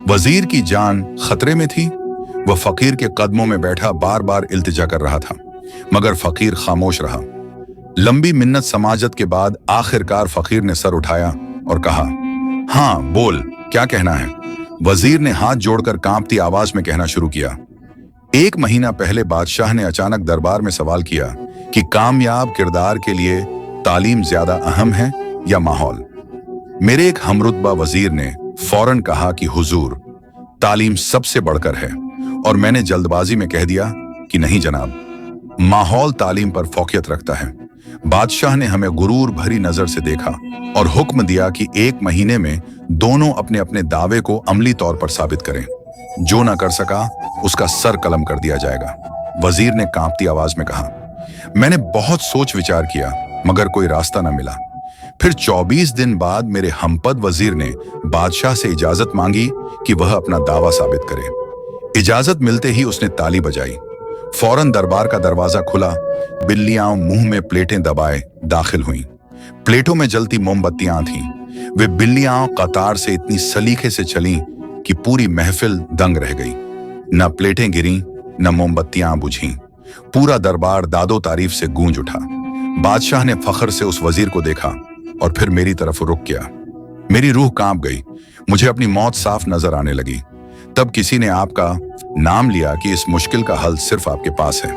वजीर की जान खतरे में थी। वह फकीर के कदमों में बैठा बार बार इल्तिजा कर रहा था, मगर फकीर खामोश रहा। लंबी मिन्नत समाजत के बाद आखिरकार फकीर ने सर उठाया और कहा, हाँ बोल, क्या कहना है? वजीर ने हाथ जोड़कर कांपती आवाज में कहना शुरू किया। 1 महीना पहले बादशाह ने अचानक दरबार में सवाल किया कि कामयाब किरदार के लिए तालीम ज्यादा अहम है या माहौल। मेरे एक हमरुतबा वजीर ने फौरन कहा कि हुजूर, तालीम सबसे बढ़कर है, और मैंने जल्दबाजी में कह दिया कि नहीं जनाब, माहौल तालीम पर फौकियत रखता है। बादशाह ने हमें गुरूर भरी नजर से देखा और हुक्म दिया कि 1 महीने में दोनों अपने अपने दावे को अमली तौर पर साबित करें। जो न कर सका उसका सर कलम कर दिया जाएगा। वजीर ने कांपती आवाज में कहा। मैंने बहुत सोच विचार किया, मगर कोई रास्ता न मिला। फिर 24 दिन बाद मेरे हमपद वजीर ने बादशाह से इजाजत मांगी कि वह अपना दावा साबित करे। इजाजत मिलते ही उसने ताली बजाई। फौरन दरबार का दरवाजा खुला। बिल्लियां मुंह में प्लेटें दबाए दाखिल हुईं। प्लेटों में जलती मोमबत्तियां थीं। वे बिल्लियां कतार से इतनी सलीके से चलीं कि पूरी महफिल दंग रह गई। न प्लेटें गिरीं, न मोमबत्तियां बुझीं। पूरा दरबार दादो तारीफ से गूंज उठा। बादशाह ने फख्र से उस वजीर को देखा और फिर मेरी तरफ रुख किया। मेरी रूह कांप गई। मुझे अपनी मौत साफ नजर आने लगी। तब किसी ने आपका नाम लिया कि इस मुश्किल का हल सिर्फ आपके पास है।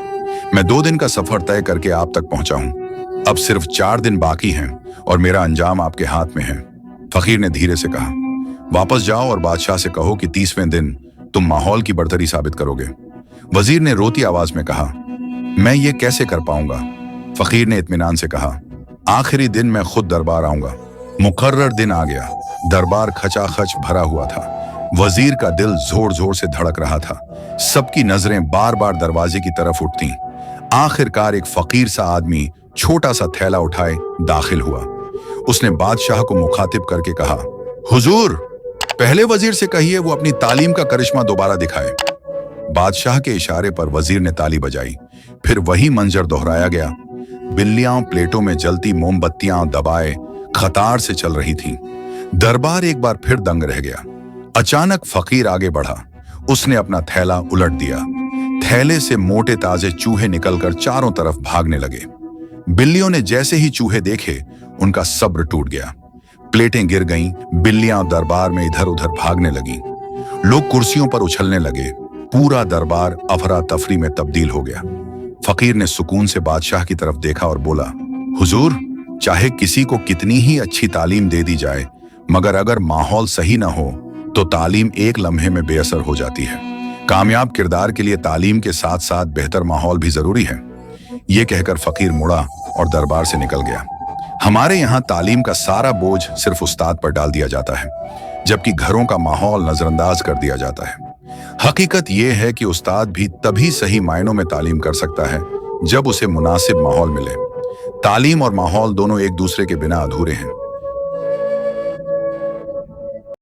मैं 2 दिन का सफर तय करके आप तक पहुंचा हूं। अब सिर्फ 4 दिन बाकी हैं और मेरा अंजाम आपके हाथ में है। फकीर ने धीरे से कहा, वापस जाओ और बादशाह से कहो कि 30वें दिन तुम माहौल की बरतरी साबित करोगे। वजीर ने रोती आवाज में कहा, मैं ये कैसे कर पाऊंगा? फकीर ने इत्मीनान से कहा, आखिरी दिन मैं खुद दरबार आऊंगा। मुकर्रर दिन आ गया। दरबार खचाखच भरा हुआ था। वजीर का दिल जोर जोर से धड़क रहा था। सबकी नजरें बार बार दरवाजे की तरफ उठती। आखिरकार एक फकीर सा आदमी छोटा सा थैला उठाए दाखिल हुआ। उसने बादशाह को मुखातिब करके कहा, हुजूर, पहले वजीर से कहिए वो अपनी तालीम का करिश्मा दोबारा दिखाए। बादशाह के इशारे पर वजीर ने ताली बजाई। फिर वही मंजर दोहराया गया। बिल्लियां प्लेटों में जलती मोमबत्तियां दबाए कतार से चल रही थीं। दरबार एक बार फिर दंग रह गया। अचानक फकीर आगे बढ़ा। उसने अपना थैला उलट दिया। थैले से मोटे ताजे चूहे निकलकर चारों तरफ भागने लगे। बिल्लियों ने जैसे ही चूहे देखे, उनका सब्र टूट गया। प्लेटें गिर गईं। बिल्लियां दरबार में इधर उधर भागने लगीं। लोग कुर्सियों पर उछलने लगे। पूरा दरबार अफरा तफरी में तब्दील हो गया। फकीर ने सुकून से बादशाह की तरफ देखा और बोला, हुजूर, चाहे किसी को कितनी ही अच्छी तालीम दे दी जाए, मगर अगर माहौल सही ना हो तो तालीम एक लम्हे में बेअसर हो जाती है। कामयाब किरदार के लिए तालीम के साथ साथ बेहतर माहौल भी जरूरी है। ये कहकर फकीर मुड़ा और दरबार से निकल गया। हमारे यहाँ तालीम का सारा बोझ सिर्फ उस्ताद पर डाल दिया जाता है, जबकि घरों का माहौल नजरअंदाज कर दिया जाता है। हकीकत यह है कि उस्ताद भी तभी सही मायनों में तालीम कर सकता है जब उसे मुनासिब माहौल मिले। तालीम और माहौल दोनों एक दूसरे के बिना अधूरे हैं।